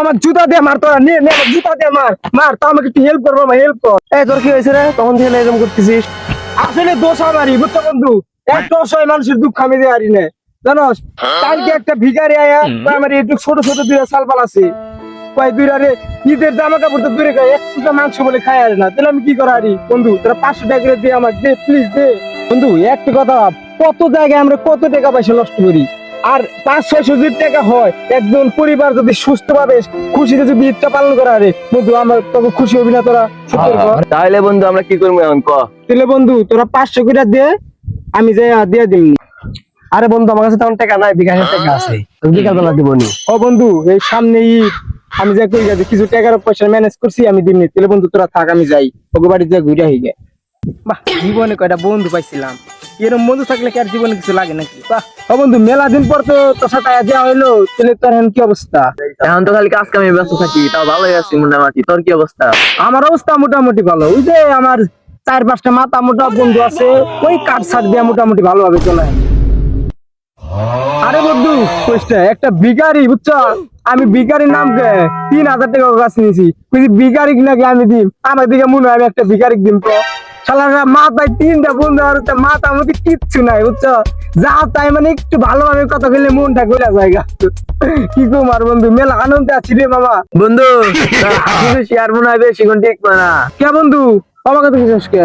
আমার জুতা দিয়ে মার, তোরা নে নে আমার জুতা দিয়ে মার মার, তো আমাকে একটু হেল্প করবো, আমার হেল্প কর। এই তোর কি হয়েছে রে? তখন থেকে এরকম করতেছিস? আসলে দোষ আমারই, বুঝছো বন্ধু? একটা অসহায় মানুষের দুঃখ আমি দিয়ে হারি না, জানোস? কালকে একটা ভিখারি আয়া আমার একটু ছোট ছোট দুইটা সালপাল আছে, কয় দুইটা রে ঈদের জামা কাপড় তো দূরে খায়, একটা মাংস বলে খায় আর না, তাহলে আমি কি করা হারি? বন্ধু তোরা 500 টাকা করে দে আমাকে, দে প্লিজ দে। বন্ধু একটা কথা ভাব, কত জায়গায় আমরা কত টাকা পয়সা নষ্ট করি, আর 500-600 যদি টাকা হয়, একজন পরিবার যদি সুস্থ ভাবে খুশিতে যদি ঈদটা পালন করা হারে, বন্ধু আমার তখন খুশি হবি না তোরা? সত্যি কথা। তাহলে বন্ধু আমরা কি করবো এখন ক? তাহলে বন্ধু তোরা 500 করে দে, আমি যাই দিয়ে দিমনি। আরে বন্ধু আমার কাছে তেমন টাকা নাই, বিকাশের টাকা আছে, বিকাল বেলা দিবনি। ও বন্ধু এই সামনে ঈদ, আমি যাই কই যাচ্ছি কিছু টাকার পয়সা ম্যানেজ করছি, আমি দিমনি। তাহলে বন্ধু তোরা থাক, আমি যাই ওকে বাড়ি যা ঘুরে হয়ে যায়। বাহ, জীবনে কয়টা বন্ধু পাইছিলাম, এরকম বন্ধু থাকলে কি আর জীবনে কিছু লাগে নাকি? বাহ, ও বন্ধু মেলা দিন পর তো তোর সাথে দেওয়া হইলো, তাহলে তোর এখন কি অবস্থা? এখন তো খালি কাজ কামে ব্যস্ত থাকি, তাও ভালোই আছি মোটামুটি। তোর কি অবস্থা? আমার অবস্থা মোটামুটি ভালো, ওই যে আমার 4-5টা মাথা মোটা বন্ধু আছে, ওই কাঠ সার দিয়ে মোটামুটি ভালোভাবে চলে। আরে বন্ধু কইছে একটা ভিখারি, বুঝছো? আমি ভিখারির নাম 3000 টাকা গাছ নিয়েছি, বুঝি ভিখারি নাকি আমি দিম? আমার দিকে মনে হয় আমি একটা ভিখারি দিম। তো শালারা মাথায় 3টা বন্ধু, আর মাথা মধ্যে কিচ্ছু নাই, বুঝছো? যা তাই মানে একটু ভালোভাবে কথা বললে মনটা গলে জায়গা। কি তোমার বন্ধু, মেলা আনন্দে আছি রে মামা। বন্ধু শেয়ার মনে হয় বেশি ঠিক না। কে বন্ধু, বাবা কথা কিছু কে?